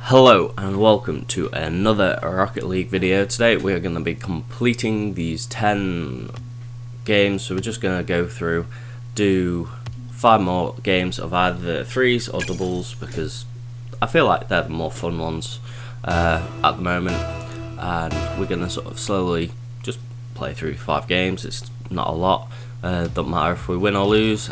Hello and welcome to another Rocket League video. Today we are going to be completing these 10 games, so we're just going to go through, do 5 more games of either threes or doubles because I feel like they're the more fun ones at the moment, and we're going to sort of slowly just play through 5 games. It's not a lot, don't matter if we win or lose,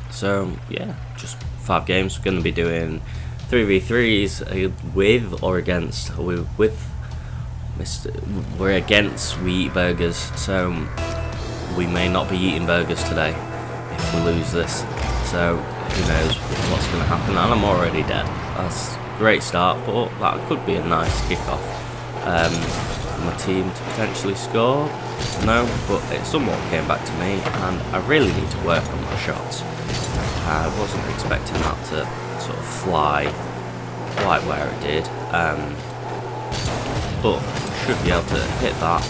so yeah, just 5 games. We're going to be doing 3v3s with or against. We're against We Eat Burgers, so we may not be eating burgers today if we lose this. So who knows what's going to happen? And I'm already dead. That's a great start, but that could be a nice kickoff for my team to potentially score. No, but it somewhat came back to me, and I really need to work on my shots. I wasn't expecting that to sort of fly quite where it did, but should be able to hit that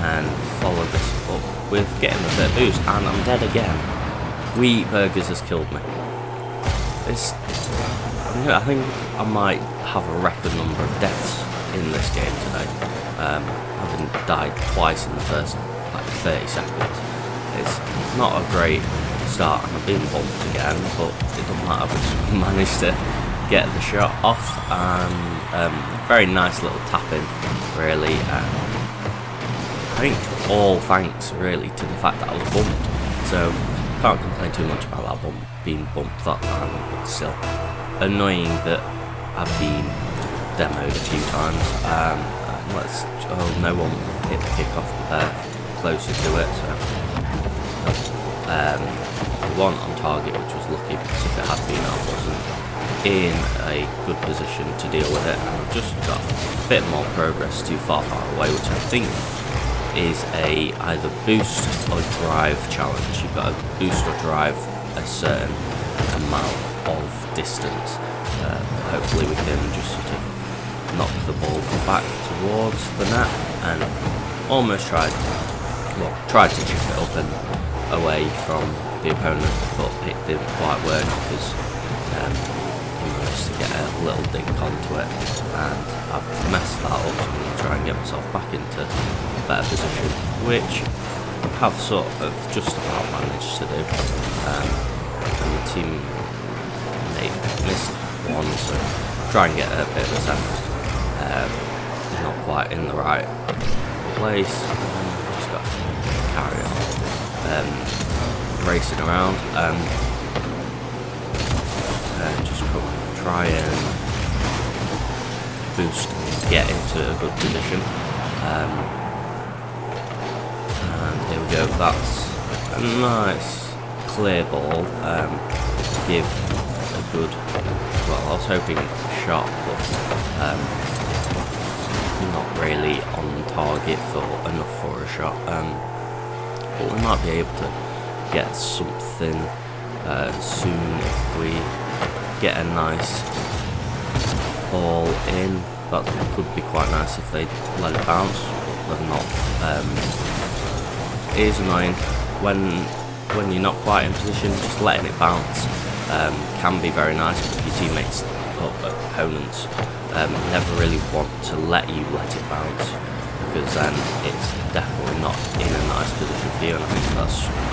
and follow this up with getting a bit of boost. And I'm dead again. We Eat Burgers has killed me. I think I might have a record number of deaths in this game today, having died twice in the first like 30 seconds. It's not a great start, and I've been bumped again, but it doesn't matter because we managed to get the shot off, and very nice little tap-in really. I think all thanks really to the fact that I was bumped, so can't complain too much about that being bumped that time, but still annoying that I've been demoed a few times. No one hit the kickoff closer to it, so one on target, which was lucky because if it had been, I wasn't in a good position to deal with it, and I've just got a bit more progress too far away, which I think is a either boost or drive challenge. You've got to boost or drive a certain amount of distance. Hopefully we can just sort of knock the ball back towards the net, and almost tried to chip it up and away from the opponent, but it didn't quite work because he managed to get a little dink onto it, and I've messed that up, so I'm going to try and get myself back into a better position, which I have sort of just about managed to do, and the teammate missed one, so try and get a bit of a sense. Not quite in the right place, just got to carry on racing around, just try and boost, get into a good position, and here we go. That's a nice clear ball, give a good, well, I was hoping shot, but not really on target for enough for a shot, but we might be able to get something soon if we get a nice ball in. That could be quite nice if they let it bounce, but they're not. It is annoying when you're not quite in position. Just letting it bounce can be very nice, but your teammates or opponents never really want to let you let it bounce, because then it's definitely not in a nice position for you. And I think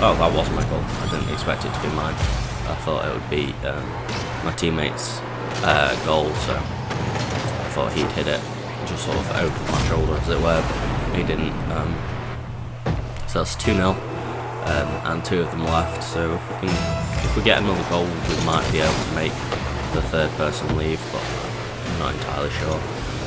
that was my goal. I didn't expect it to be mine. I thought it would be my teammate's goal, so I thought he'd hit it just sort of over my shoulder, as it were, but he didn't. So that's 2-0, and 2 of them left. So if we get another goal, we might be able to make the third person leave, but I'm not entirely sure.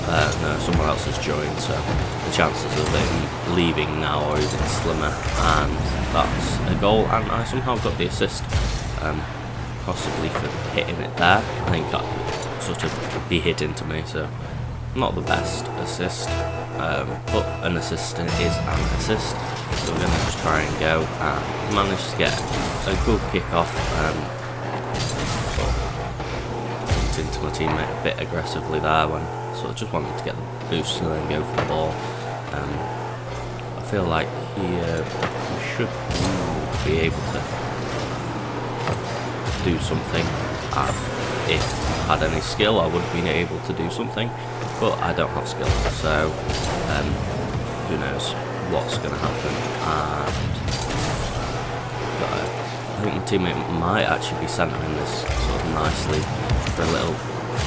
No, someone else has joined, so the chances of him leaving now are even slimmer, and that's a goal, and I somehow got the assist, possibly for hitting it there. I think that sort of he hit into me, so not the best assist, but an assist is an assist, so we're going to just try and go, and manage to get a good kick-off, into my teammate a bit aggressively there when sort of just wanted to get the boost and then go for the ball. I feel like he should be able to do something. I've if I had any skill, I would have been able to do something, but I don't have skill, so who knows what's going to happen. And I think my teammate might actually be centering this sort of nicely for a little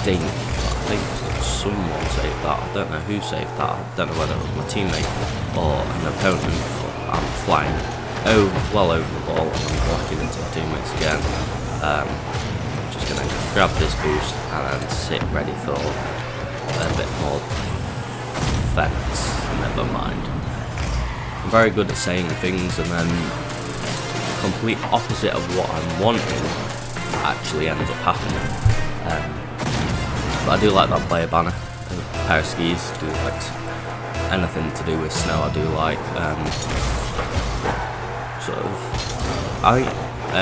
dink, but I think someone saved that. I don't know who saved that. I don't know whether it was my teammate or an opponent, but I'm flying well over the ball and I'm blocking into my teammates again. Just going to grab this boost and sit ready for a bit more defense. Never mind. I'm very good at saying things and then the complete opposite of what I'm wanting actually ends up happening. But I do like that player banner, a pair of skis, do like anything to do with snow. I do like sort of,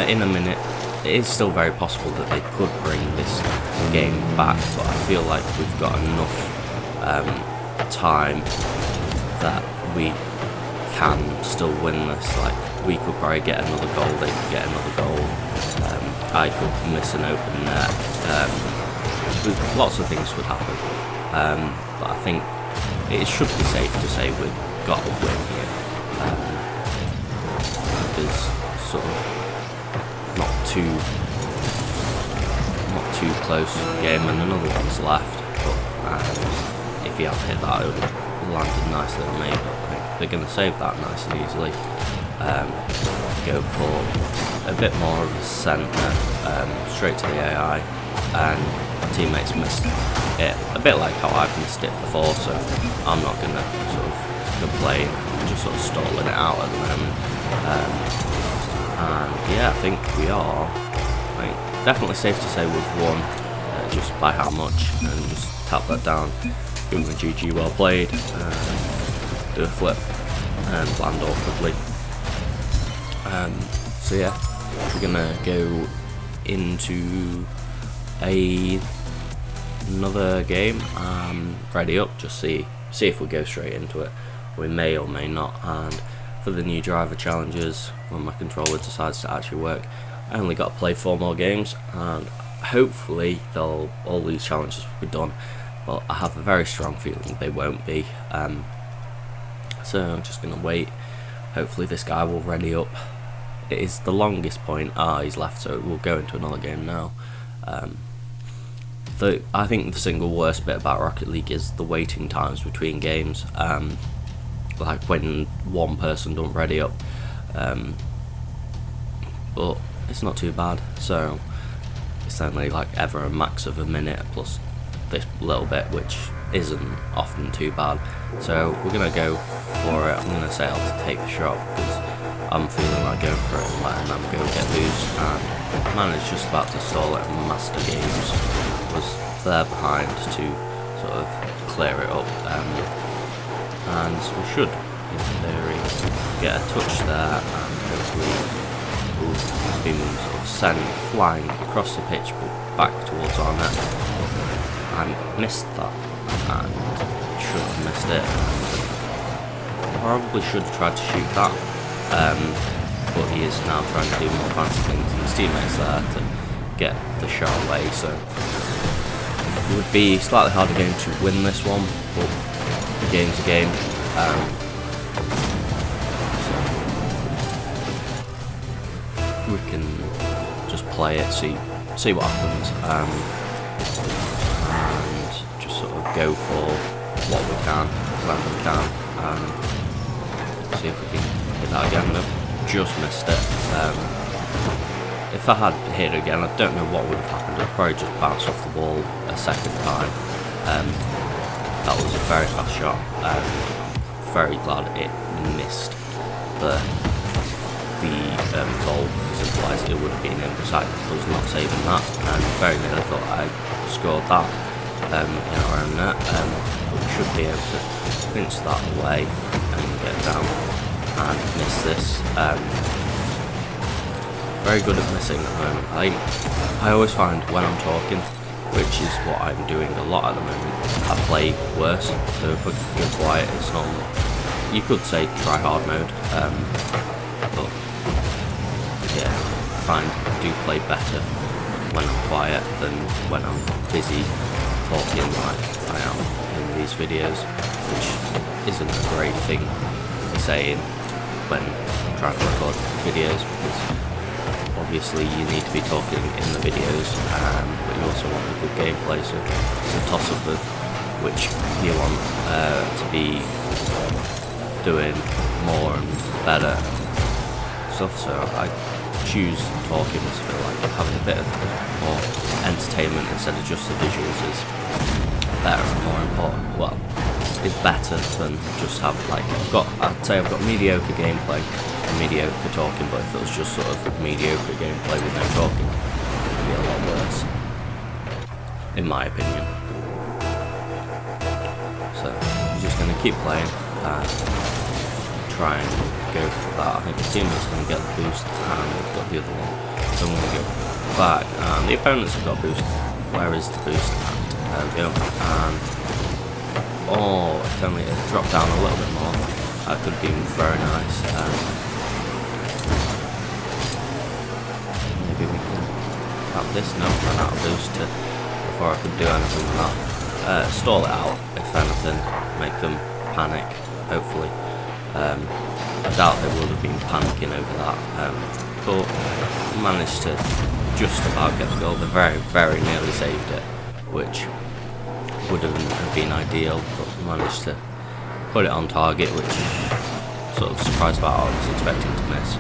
in a minute, it is still very possible that they could bring this game back, but I feel like we've got enough time that we can still win this. Like, we could probably get another goal, they could get another goal, I could miss an open net, lots of things could happen, but I think it should be safe to say we've got a win here. Because sort of not too close game, and another one's left, but if he had hit that it would have landed nicely on me, but I think they're going to save that nice and easily. Go for a bit more of a centre, straight to the AI, and my teammates missed it, a bit like how I've missed it before, so I'm not going to sort of complain, I'm just sort of stalling it out at the moment. And yeah, I think we are, definitely safe to say we've won, just by how much, and just tap that down, give them a GG, well played, do a flip and land awkwardly. So yeah, we're gonna go into another game, ready up, just see if we go straight into it. We may or may not, and for the new driver challenges, when my controller decides to actually work, I only got to play 4 more games, and hopefully all these challenges will be done, but I have a very strong feeling they won't be, so I'm just going to wait. Hopefully this guy will ready up. It is the longest point. He's left, so we'll go into another game now. I think the single worst bit about Rocket League is the waiting times between games, like when one person don't ready up, but it's not too bad, so it's only like ever a max of a minute plus this little bit, which isn't often too bad. So we're gonna go for it. I'm gonna say I'll take the shot because I'm feeling like going for it and letting them go get boost, and man is just about to stall it, and Master Games was there behind to sort of clear it up, and we should in theory get a touch there, and hopefully it's been sort of sent flying across the pitch but back towards our net. I missed that and should have missed it. Probably should have tried to shoot that, but he is now trying to do more fancy things, and his teammates there to get the shot away, so it would be a slightly harder game to win this one, but the game's a game. So we can just play it, see what happens, and just sort of go for what we can, when we can, and see if we can hit that again. I've just missed it. If I had hit it again, I don't know what would have happened. I'd probably just bounced off the wall a second time. That was a very fast shot. Very glad it missed the goal, because otherwise it would have been in. Because I was not saving that, and very nearly thought I scored that in our own net. But we should be able to pinch that away and get down and miss this. Very good at missing at the moment. I always find when I'm talking, which is what I'm doing a lot at the moment, I play worse. So if I go quiet, it's normal. You could say try hard mode, but yeah, I find I do play better when I'm quiet than when I'm busy talking like I am in these videos, which isn't a great thing to say when trying to record videos, because obviously you need to be talking in the videos, but you also want a good gameplay, so it's a toss-up of which you want to be doing more and better stuff. So I choose talking to feel like having a bit of more entertainment instead of just the visuals is better and more important. Well, is better than just have like I'd say I've got mediocre gameplay and mediocre talking, but if it was just sort of mediocre gameplay with no talking, it would be a lot worse, in my opinion. So I'm just going to keep playing and try and go for that. I think the teammates going to get the boost and we've got the other one, so I'm going to go back and the opponents have got boost. Where is the boost? There we go. And oh, if only it had dropped down a little bit more, that could have been very nice. Maybe we can have this. No, run out of boost before I could do anything with that. Stall it out, if anything, make them panic, hopefully. I doubt they would have been panicking over that, but managed to just about get the goal. They very, very nearly saved it, which wouldn't have been ideal, but managed to put it on target, which sort of surprised about. I was expecting to miss.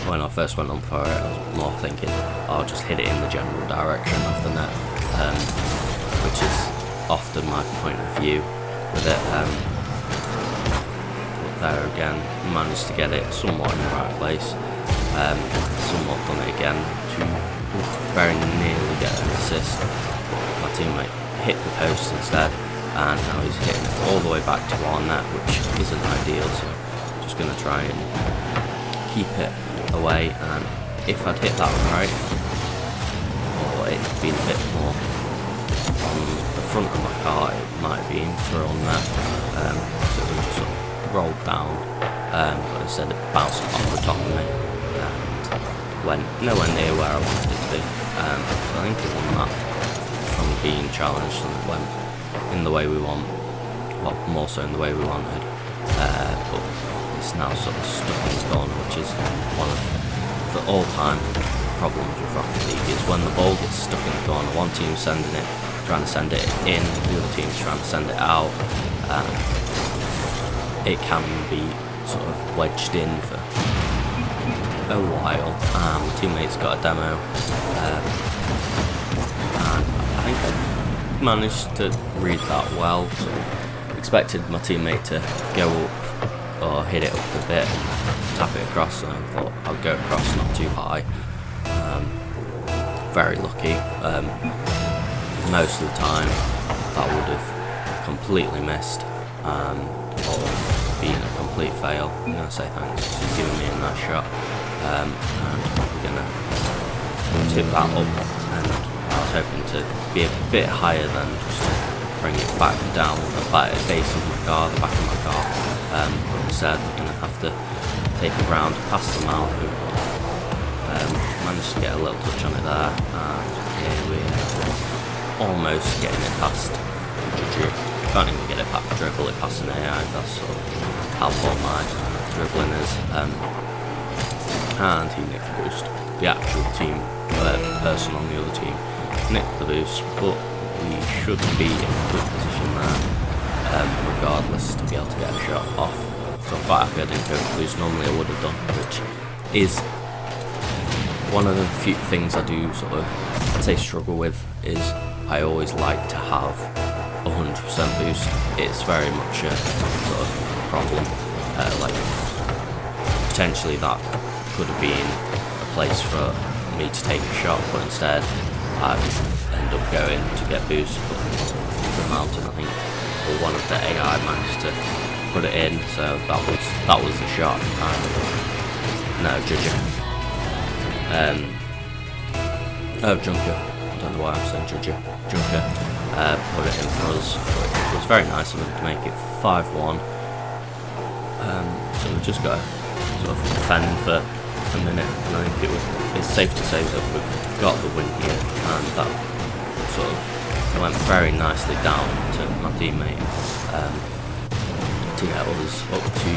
When I first went on for it, I was more thinking I'll just hit it in the general direction of the net, which is often my point of view with it. But there again, managed to get it somewhat in the right place, somewhat done it again to very nearly get an assist. My teammate hit the post instead, and now he's hitting it all the way back to our net, which isn't ideal, so just going to try and keep it away. And if I'd hit that right, or it'd been a bit more on the front of my car, it might have been thrown there, so it just sort of rolled down, but instead it bounced off the top of me and went nowhere near where I wanted it to be. So I think it won that from being challenged, and it went in the way we want, well, more so in the way we wanted, but it's now sort of stuck in the corner, which is one of the all-time problems with Rocket League, is when the ball gets stuck in the corner, one team's sending it, trying to send it in, the other team's trying to send it out, it can be sort of wedged in for a while. My teammate's got a demo, and I think I managed to read that well. So expected my teammate to go up or hit it up a bit and tap it across, and I thought I'd go across not too high. Very lucky. Most of the time that would have completely missed, or been a complete fail. I'm going to say thanks for giving me a nice shot, and we're going to tip that up, and I was hoping to be a bit higher than just to bring it back down the base of my car, the back of my car, but instead we're going to have to take it round past the mouth. Managed to get a little touch on it there, and here we're almost getting it past Juju. Can't even get it past, dribble it past an AI, that's sort of how poor my dribbling is. And he nicked the boost. The actual team, person on the other team, nicked the boost, but we should be in a good position there, regardless, to be able to get a shot off. So I'm quite happy I didn't go for the boost. Normally I would have done, which is one of the few things I do sort of, I'd say, struggle with, is I always like to have 100% boost. It's very much a sort of problem. Like potentially that could have been a place for me to take a shot, but instead I end up going to get boost, but the mountain, I think, or one of the AI managed to put it in, so that was the shot. No, Juju. Junker. I don't know why I'm saying Juju. Junker put it in for us. It was very nice of him to make it 5-1. So we've just got to sort of defend for a minute, and I think it's safe to say that we've got the win here, and that sort of went very nicely down to my teammate to get us up to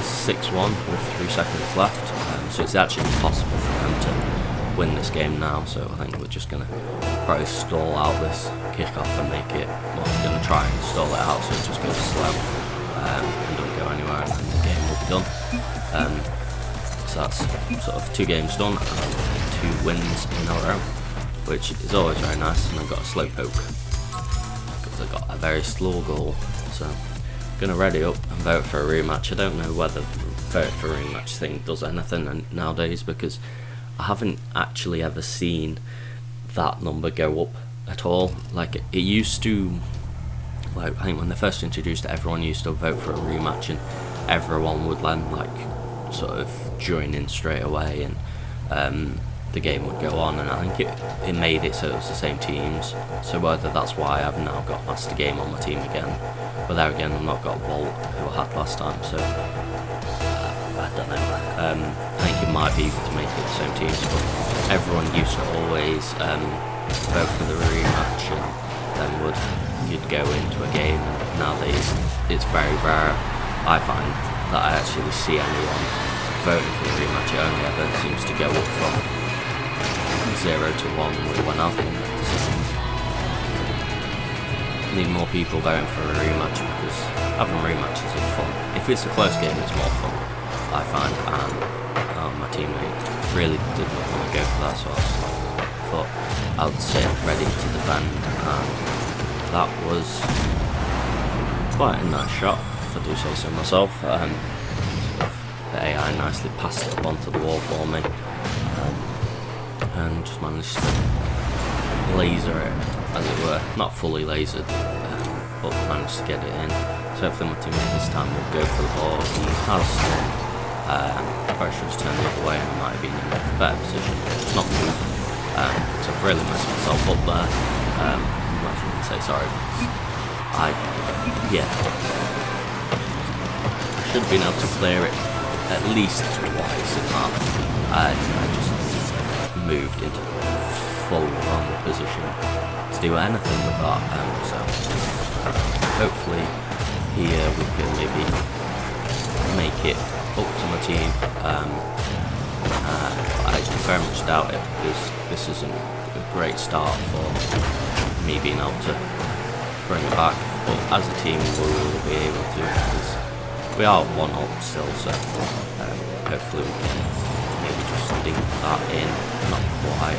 6-1 with 3 seconds left. So it's actually possible for them to win this game now. So I think we're just gonna probably stall out this kickoff and make it. Well, we're gonna try and stall it out so it just goes slow and don't go anywhere, and then the game will be done. So that's sort of 2 games done and 2 wins in a row, which is always very nice. And I've got a slow poke because I got a very slow goal. So I'm gonna ready up and vote for a rematch. I don't know whether vote for a rematch thing does anything nowadays, because I haven't actually ever seen that number go up at all. Like it used to, like I think when they first introduced it, everyone used to vote for a rematch and everyone would then like sort of join in straight away, and the game would go on, and I think it made it so it was the same teams. So whether that's why I've now got Master Game on my team again, but there again I've not got Walt who I had last time, so I don't know. I think it might be to make it the same teams, but everyone used to always vote for the rematch, and then you'd go into a game. Nowadays it's very rare I find that I actually see anyone voting for the rematch. It only ever seems to go up from 0 to 1 with 1 out. So need more people voting for a rematch, because having rematches is fun. If it's a close game, it's more fun, I find, and my teammate really did not want to go for that sort of stuff, but I would sit ready to defend, and that was quite a nice shot, if I do say so myself. The AI nicely passed it up onto the wall for me, and just managed to laser it, as it were. Not fully lasered, but managed to get it in. So hopefully my teammate this time will go for the ball. He has done. Probably should have turned the other way and I might have been in a better position. It's not moved, so I've really messed myself up there. I'm not going to say sorry. I should have been able to clear it at least twice, if not. I just moved into full wrong position to do anything with that, so hopefully here we can maybe make it up to my team. I very much doubt it, because this isn't a great start for me being able to bring it back, but as a team we will be able to, because we are 1 up still, so hopefully we can maybe just dink that in, not quite,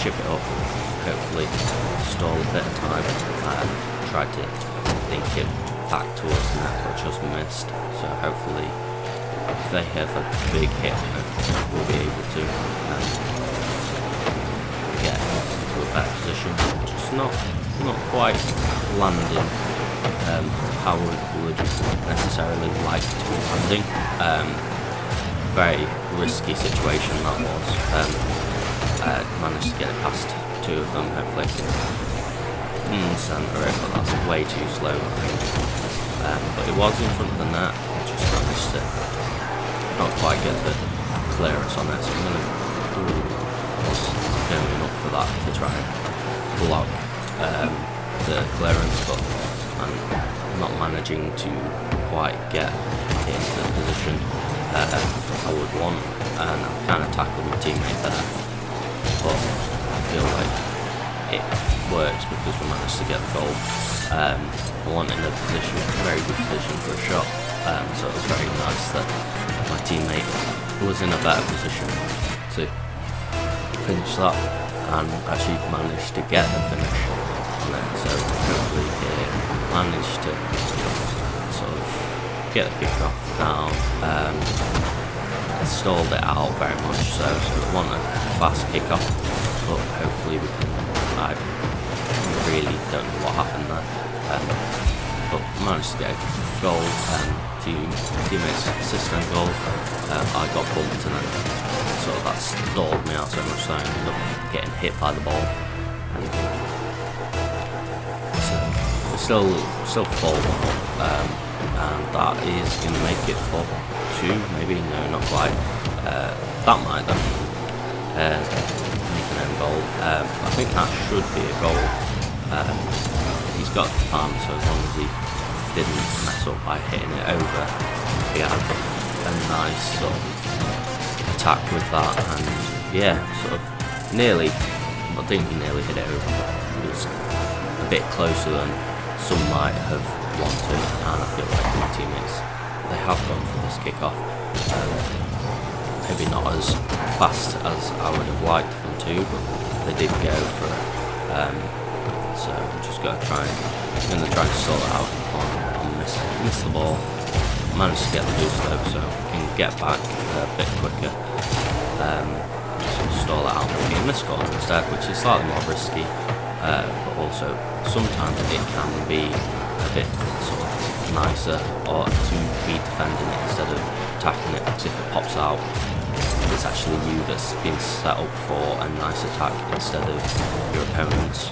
chip it up, hopefully stall a bit of time, try to dink it back towards the net, which was missed. So hopefully if they have a big hit, we'll be able to get into a better position, just not quite landing how we would necessarily like to be landing. Very risky situation that was. Managed to get it past 2 of them, hopefully I can centre it, but that's way too slow, I think. But it was in front of the net, I just managed to not quite get the clearance on it, so I'm going up for that to try and block the clearance, but I'm not managing to quite get into the position I would want, and I've kind of tackled my teammate there, but I feel like it works because we managed to get the goal. I wanted a position, a very good position for a shot, so it was very nice that my teammate was in a better position to finish that, and actually managed to get the finish on it. So hopefully he managed to sort of get the kick off down. Stalled it out very much, so we want a fast kick off, but hopefully we can. I really don't know what happened there, but managed to get a goal, teammates assist and goal. I got bumped, and then sort of that stalled me out so much that I ended up getting hit by the ball. So we're still full, and that is going to make it for 2, maybe, no, not quite. That might then make an own goal. I think that should be a goal. He's got the palm, so as long as he didn't mess up by hitting it over, he had a nice sort of attack with that, and yeah, sort of nearly, I think he nearly hit it over, but it was a bit closer than some might have wanted, and I feel like my teammates, they have gone for this kick-off. Maybe not as fast as I would have liked them to, but they did go for it. So I'm just going to try and sort it out on miss the ball. Managed to get the boost though, so we can get back a bit quicker. Sort of stall it out maybe in the score instead, which is slightly more risky, but also sometimes it can be a bit sort of nicer or to be defending it instead of attacking it, because if it pops out, it's actually you that's been set up for a nice attack instead of your opponents.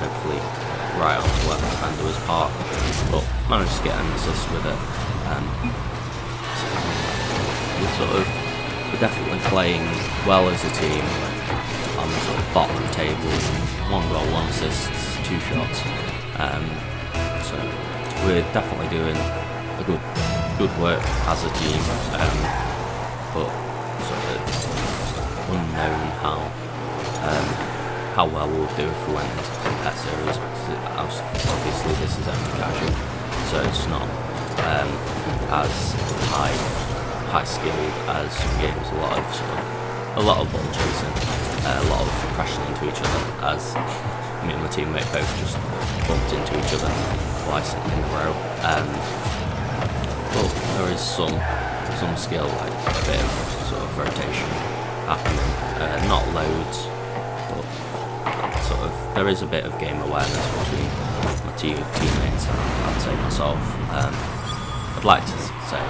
Hopefully right onto where the defender was parked, but managed to get an assist with it. We're definitely playing well as a team on the sort of bottom of the table. 1 goal, 1 assist, 2 shots. So we're definitely doing a good work as a team, but sort of unknown how well we'll do if we went into the compet series, because obviously this is only casual, so it's not as high skilled as some games. A lot of ball chasing, a lot of crashing into each other, as me and my teammate both just bumped into each other twice in a row. But there is some skill, like a bit of sort of rotation happening, not loads, but sort of there is a bit of game awareness between my teammates and I'd say myself. I'd like to say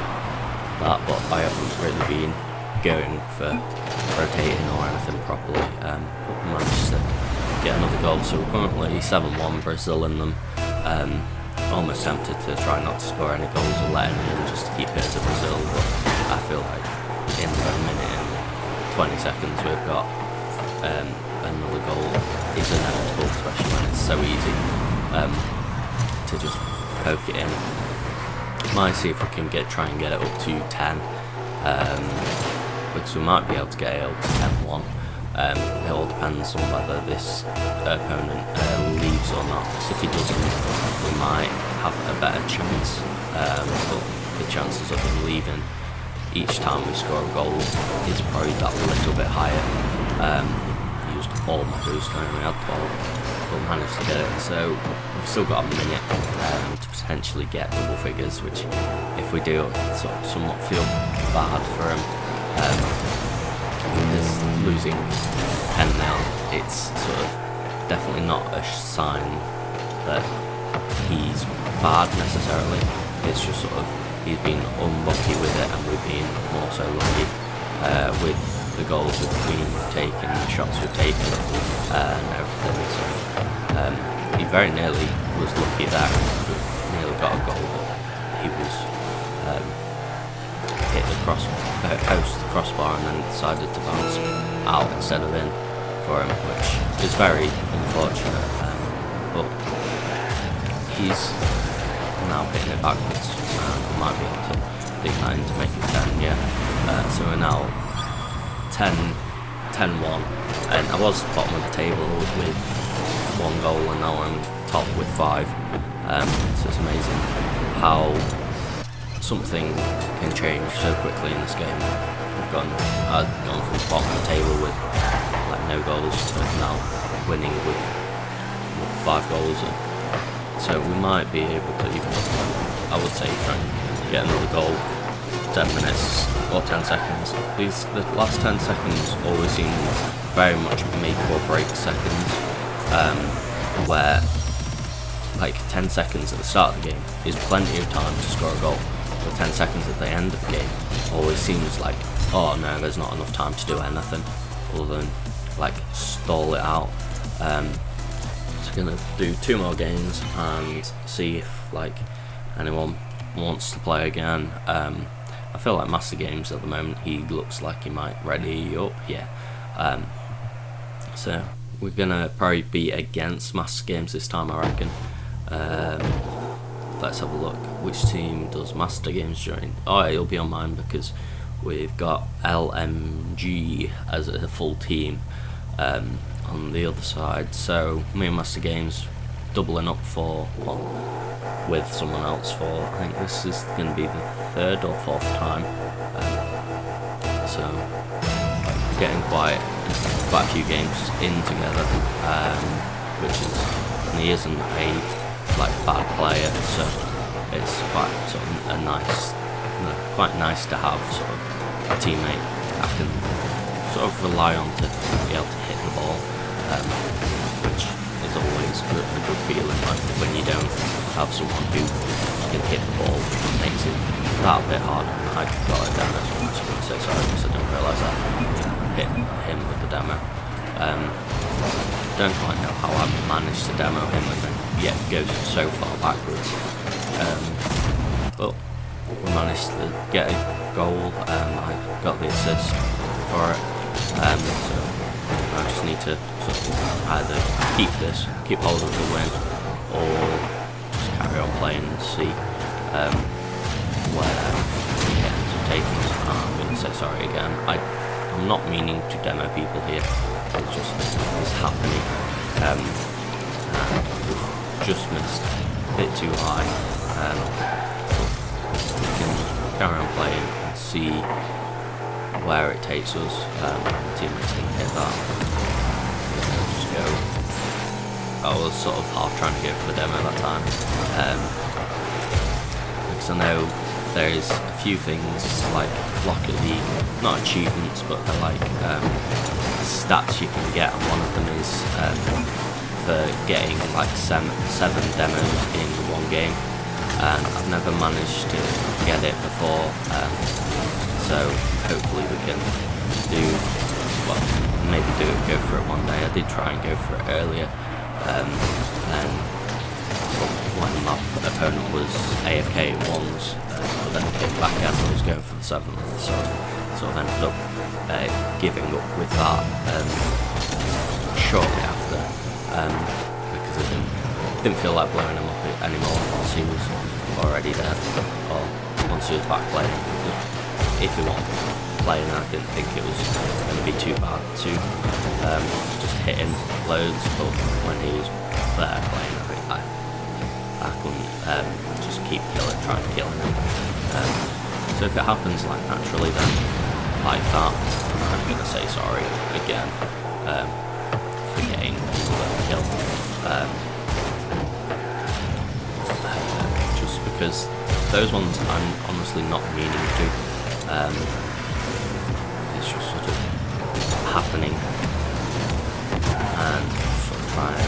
that, but I haven't really been going for rotating or anything properly, but we managed to get another goal, so we're currently 7-1 Brazil in them. Almost tempted to try not to score any goals or let any in just to keep it as a Brazil, but I feel like in a minute and 20 seconds we've got another goal is inevitable, especially when it's so easy to just poke it in. Might see if we can try and get it up to 10, because we might be able to get it up to 10-1. It all depends on whether this opponent leaves or not, because if he doesn't, we might have a better chance, but the chances of him leaving each time we score a goal is probably that little bit higher. Used all my boost when we had 12, but managed to get it, so we've still got a minute to potentially get double figures, which if we do, sort of somewhat feel bad for him. Because losing 10-0, it's sort of definitely not a sign that he's bad necessarily. It's just sort of he's been unlucky with it, and we've been more so lucky with the goals we've been taking, the shots we've taken, and everything. So he very nearly was lucky there, nearly got a goal, but he was hit the crossbar, and then decided to bounce out instead of in for him, which is very unfortunate. But he's now hitting it backwards, and we might be able to dig that in to make it 10. Yeah. So we're now 10-1, and I was bottom of the table with 1 goal, and now I'm top with 5. So it's amazing how something can change so quickly in this game. I've gone from the bottom of the table with like no goals to now winning with 5 goals. So we might be able to even, I would say, try and get another goal 10 minutes or 10 seconds. The last 10 seconds always seem very much make or break seconds, where like 10 seconds at the start of the game is plenty of time to score a goal. But 10 seconds at the end of the game always seems like, oh no, there's not enough time to do anything other than like stall it out. So gonna do 2 more games and see if like anyone wants to play again. I feel like Master Games at the moment, he looks like he might ready up, yeah. So we're gonna probably be against Master Games this time, I reckon. Let's have a look. Which team does Master Games join? Oh, it'll be on mine because we've got LMG as a full team on the other side. So me and Master Games doubling up for, well, with someone else for, I think this is going to be the 3rd or 4th time. So getting quite a few games in together, which is, and he isn't a bad player, so it's quite sort of quite nice to have sort of a teammate I can sort of rely on to be able to hit the ball, which is always a good feeling. Like when you don't have someone who can hit the ball, it makes it that bit harder. I got it down as well, so sorry because I didn't realise that hit him with the demo. Don't quite know how I managed to demo him and then yet go so far backwards. But we managed to get a goal. I got the assist for it. So I just need to sort of either keep hold of the win, or just carry on playing and see where it ends up taking us. I'm going to say sorry again. I'm not meaning to demo people here. It's just it's happening. And we've just missed a bit too high. We can carry on playing and see where it takes us. Teammates can hit that. Just go. I was sort of half trying to go for the demo that time, because I know there is a few things like Rocket League, not achievements, but they're like stats you can get, and one of them is for getting like 7 demos in one game, and I've never managed to get it before, so hopefully we can maybe go for it one day. I did try and go for it earlier, and when my opponent was AFK once, but then picked back as I was going for the 7th, so sort of ended up giving up with that shortly after, because I didn't feel like blowing him up anymore once he was already there, or once he was back playing. If he wasn't playing, I didn't think it was going to be too bad to just hit him loads, but when he was there playing, I think I couldn't just keep trying to kill him. So if it happens like naturally, then like that, I'm going to say sorry again for getting people that kill. Just because those ones I'm honestly not meaning to. It's just sort of happening, and sort of trying to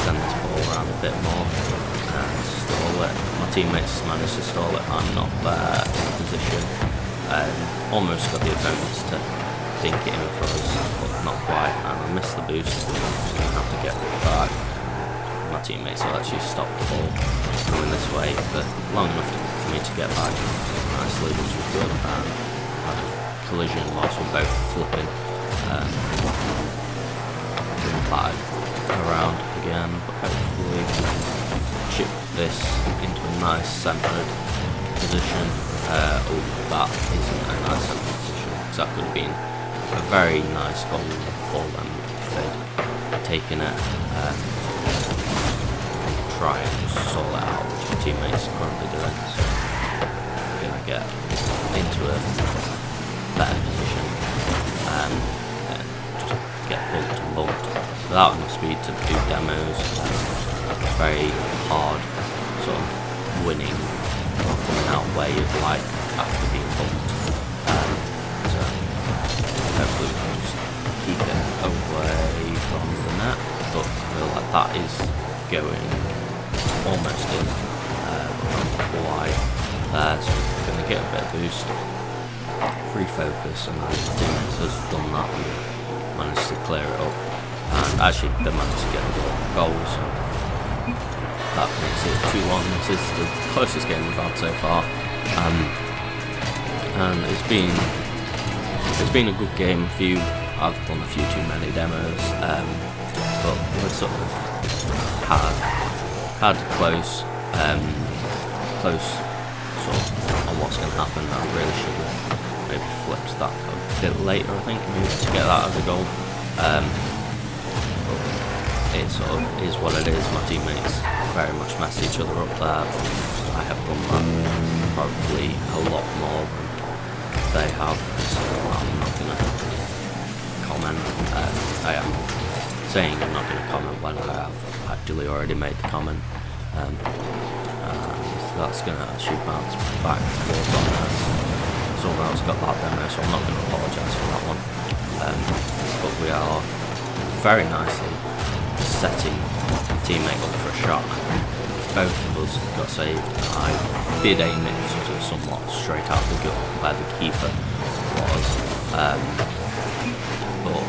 send this ball around a bit more and stall it. My teammates managed to stall it. I'm not there in position. Almost got the opponents to dink it in for us, but not quite, and I missed the boost, so I have to get it back. My teammates will actually stop the ball coming this way for long enough for me to get back nicely, which was good, and had a collision whilst we're both flipping, back around again, but hopefully chip this into a nice centred position. Oh, that isn't a nice centred position, because that could have been a very nice goal for them if they'd taken it. Try and just sort it out, which my teammates are currently doing. So we're going to get into a better position and just get bumped and bumped. Without enough speed to do demos, it's very hard sort of winning or coming out where you'd like after being bumped. So hopefully we can just keep it away from the net, but I feel like that is going almost in, but not quite there, so we're going to get a bit of boost, free focus, and my teammates has done that and managed to clear it up, and actually they managed to get a goal, so that makes it 2-1. This is the closest game we've had so far, and it's been a good game. I've done a few too many demos, but we've sort of had close sort of on what's going to happen. I really should have maybe flipped that a bit later, I think, maybe to get that as a goal. But it sort of is what it is. My teammates very much mess each other up there, but I have done that probably a lot more than they have, so I'm not going to comment. I am saying I'm not going to comment when I have actually already made the comment. And that's going to actually bounce back towards on there. Someone else got that demo, so I'm not going to apologise for that one. But we are very nicely setting the teammate up for a shot. Both of us got saved. I did aim it sort of somewhat straight out the gut where the keeper was, but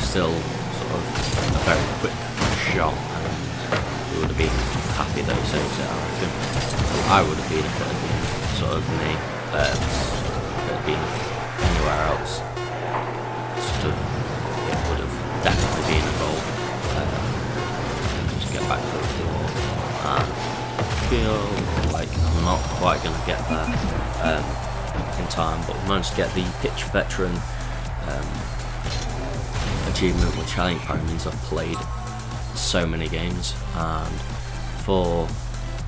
still sort of a very quick shot, and we would have been happy that he saved it, I reckon. I would have been if it had been sort of me. If it had been anywhere else, it would have definitely been a goal. Just get back to the floor, and feel like I'm not quite going to get there in time, but managed to get the pitch veteran achievement, which I think probably means I've played so many games. And for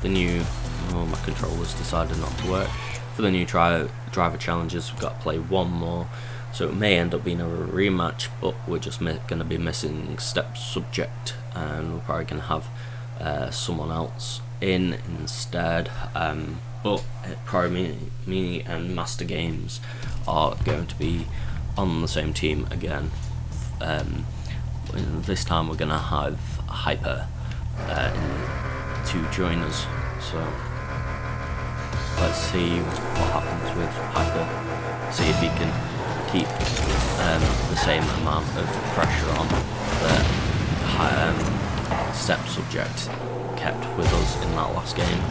the new, my controllers decided not to work. For the new driver challenges, we've got to play one more, so it may end up being a rematch, but we're just going to be missing step subject, and we're probably going to have someone else in instead. But probably me and Master Games are going to be on the same team again. This time we're going to have Hyper to join us, so let's see what happens with Hyper, see if he can keep the same amount of pressure on that step subject kept with us in that last game.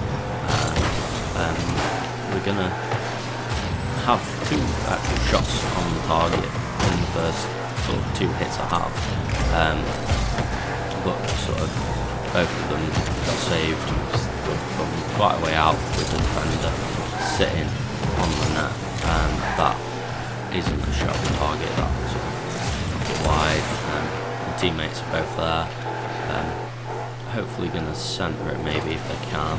We're going to have 2 actual shots on the target in the first sort of 2 hits I have, but sort of both of them got saved from quite a way out with the defender sitting on the net, and that isn't a shot on target, that sort of took it wide. My teammates are both there, hopefully going to centre it maybe if they can,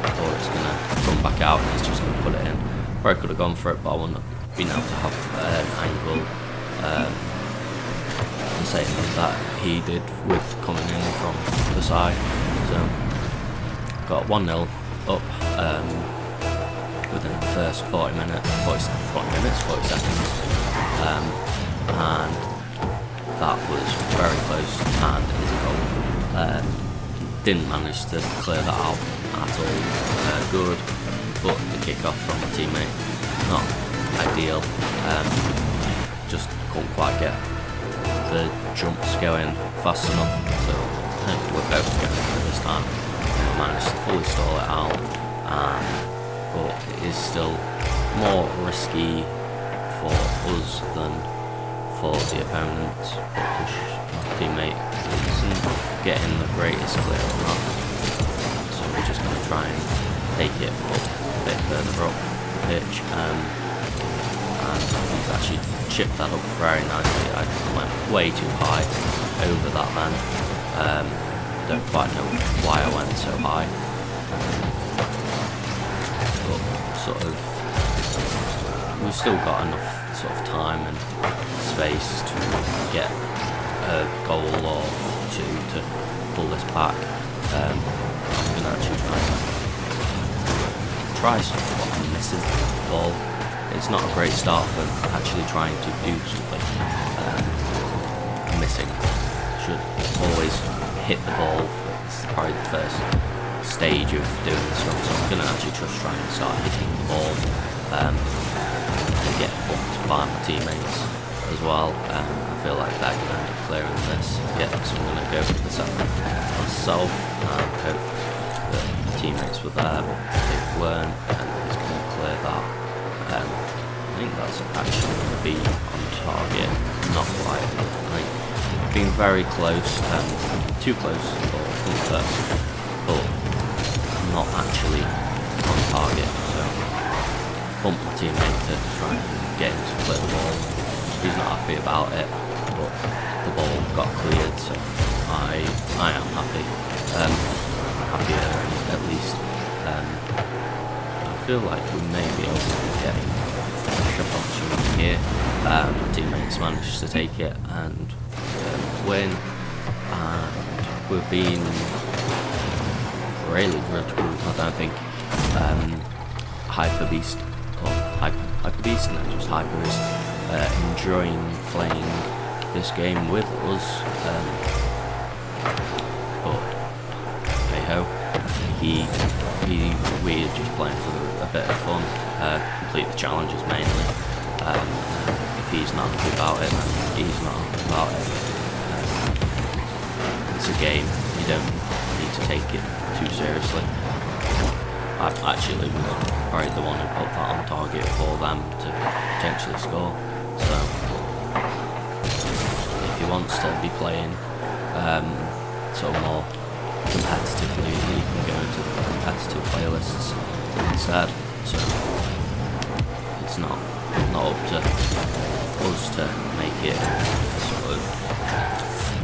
or it's going to come back out and he's just going to put it in. Probably could have gone for it, but I wouldn't have been able to have an angle the same that he did with coming in from the side. So got 1-0 up within the first 40 seconds, and that was very close and is a goal. Didn't manage to clear that out at all. Good, but the kick-off from my teammate, not ideal. Just couldn't quite get the jumps going fast enough, so I think we're both going for it this time. We managed to fully stall it out, but it is still more risky for us than for the opponent, because my teammate isn't getting the greatest clear on that, so we're just going to try and take it up a bit further up the pitch, and he's actually chipped that up very nicely. I went way too high over that then. Don't quite know why I went so high, but sort of we've still got enough sort of time and space to get a goal or 2 to pull this back. I'm going to actually try something what I'm missing the ball. It's not a great start for actually trying to do something. Missing. Should always hit the ball. It's probably the first stage of doing this stuff, so I'm going to actually just try and start hitting the ball and get bumped by my teammates as well. I feel like they're going to end up clearing this. Yeah, so I'm going to go for the second myself and hope that my teammates were there, but they weren't, and he's going to think that's actually going to be on target. Not quite. I think being very close, too close for comfort, but not actually on target. So bump my teammate to try and get him to clear the ball. He's not happy about it, but the ball got cleared, so I am happy. Happier at least. I feel like we may be able to get a shot opportunity here. Teammates managed to take it and win, and we've been really good. I don't think Hyper Beast and just Hyper is enjoying playing this game with us. But hey ho, we're just playing for a bit of fun, complete the challenges mainly. If he's not happy about it, then he's not happy about it. It's a game, you don't need to take it too seriously. I actually was probably the one who put that on target for them to potentially score. So if he wants to be playing sort of more competitively, you can go into the competitive playlists instead. So it's not up to us to make it sort of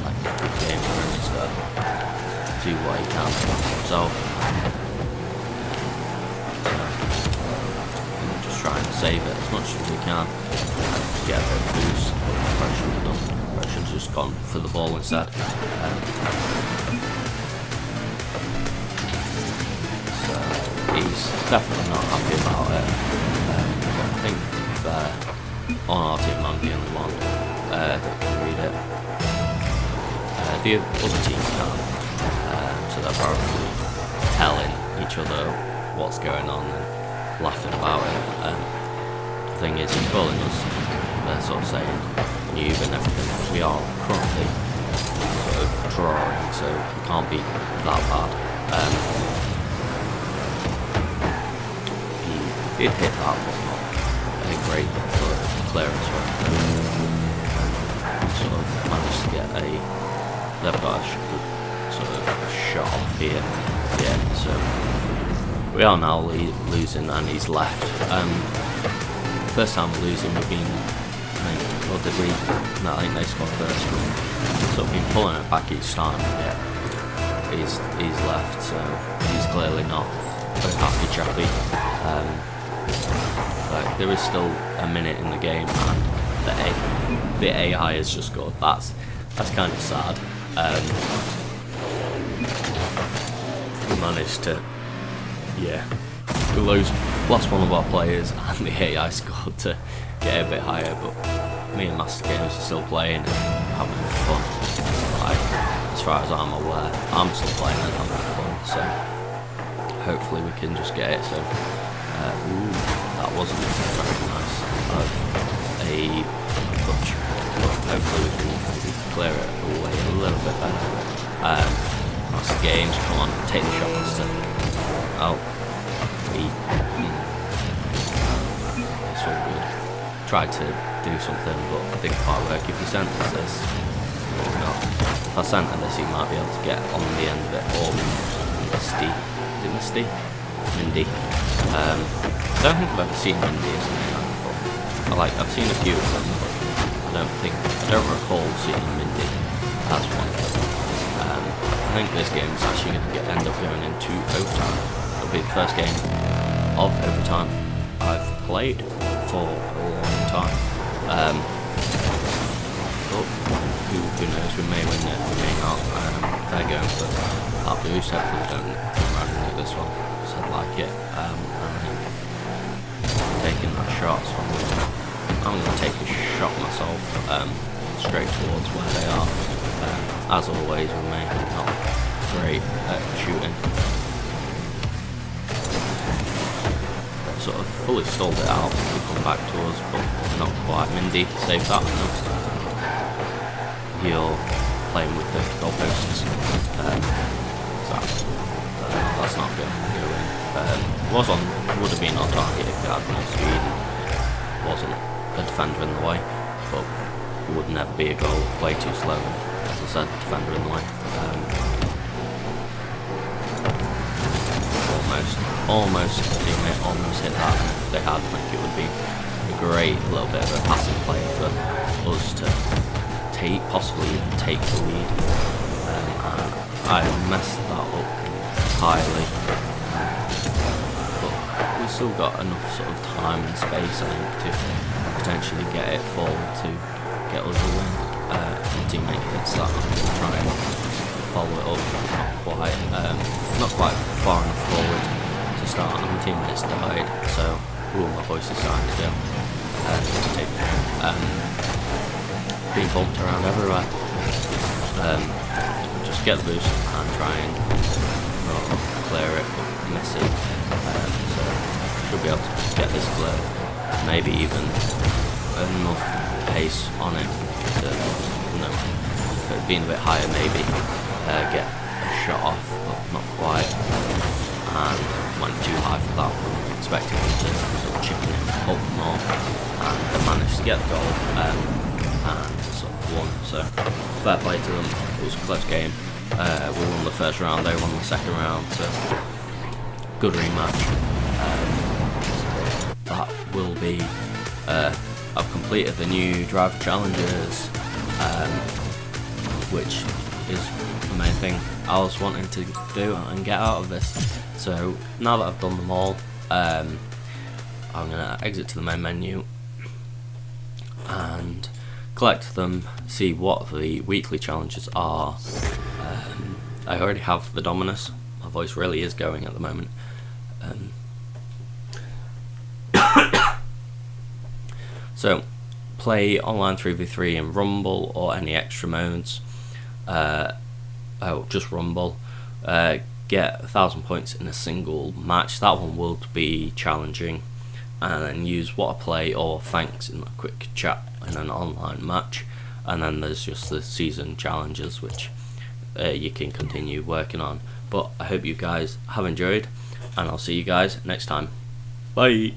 like a good game for him to do what he can for himself. So just try and save it as much as we can. Get a bit of boost. Pressure's just gone for the ball instead. He's definitely not happy about it. I think on our team I'm the only one that can read it. The other team can't, so they're probably telling each other what's going on and laughing about it. The thing is, he's calling us, they're sort of saying noob and everything. We are currently sort of drawing, so we can't be that bad. It hit that one, not a great for clearance run. Sort of managed to get they've got a sort of shot off here. Yeah, so we are now losing and he's left. First time we're losing, we've been, I think they scored first. So we've been pulling it back each time, yeah. He's left, so he's clearly not a happy chappy. Like, there is still a minute in the game and the AI has just scored. That's kind of sad. We managed to, we lost one of our players and the AI scored to get a bit higher, but me and Master Games are still playing and having fun. Like, as far as I'm aware, I'm still playing and having fun, so hopefully we can just get it. So that wasn't very nice of a touch, but hopefully we can clear it away a little bit better. That's the games, come on, take the shot, Master. Oh, it's all good. Tried to do something, but it didn't quite work. If you center this, if I center this, you might be able to get on the end of it, or Misty. Is it Misty? Mindy. I don't think I've ever seen Mindy or something like that before. I've seen a few of them, but I don't recall seeing Mindy as one of them. I think this game is actually going to end up going into overtime. It'll be the first game of overtime I've played for a long time. But who knows, we may win it, we may not. They're going for that boost, hopefully we don't run into this one. I'd like it. Taking that shot, so I'm going to take a shot myself straight towards where they are. As always, we may not great at shooting. They've sort of fully stalled it out to come back to us, but not quite. Mindy saved that. You're playing with the goalposts. That's not good. Would have been on target if it had more speed. wasn't a defender in the way, but it would never be a goal, way too slow, as I said, defender in the way. Almost teammate almost hit that. If they had, I think it would be a great little bit of a passing play for us to possibly even take the lead. And I messed that up entirely, but we've still got enough sort of time and space, I think, to potentially get it forward to get us a win. My teammate hits that, I'm going to try and follow it up, not quite far enough forward to start, and my teammates died, so my voice is starting to go being bumped around everywhere. Just get the boost and try and clear it, but miss it. So should be able to get this clear, maybe even enough pace on it to, if it being a bit higher, maybe get a shot off, but not quite. And went too high for that one, expecting him to sort of chicken it up more, and they managed to get the goal and sort of won. So fair play to them. It was a close game. We won the first round, they won the second round, so good rematch. So that will be I've completed the new driver challenges, which is the main thing I was wanting to do and get out of this. So now that I've done them all, I'm gonna exit to the main menu and collect them, see what the weekly challenges are. I already have the Dominus. My voice really is going at the moment. So play online 3v3 in Rumble or any extra modes. Just Rumble. Get 1,000 points in a single match. That one will be challenging, and then use what I play or thanks in a quick chat in an online match. And then there's just the season challenges, which you can continue working on. But I hope you guys have enjoyed, and I'll see you guys next time. Bye.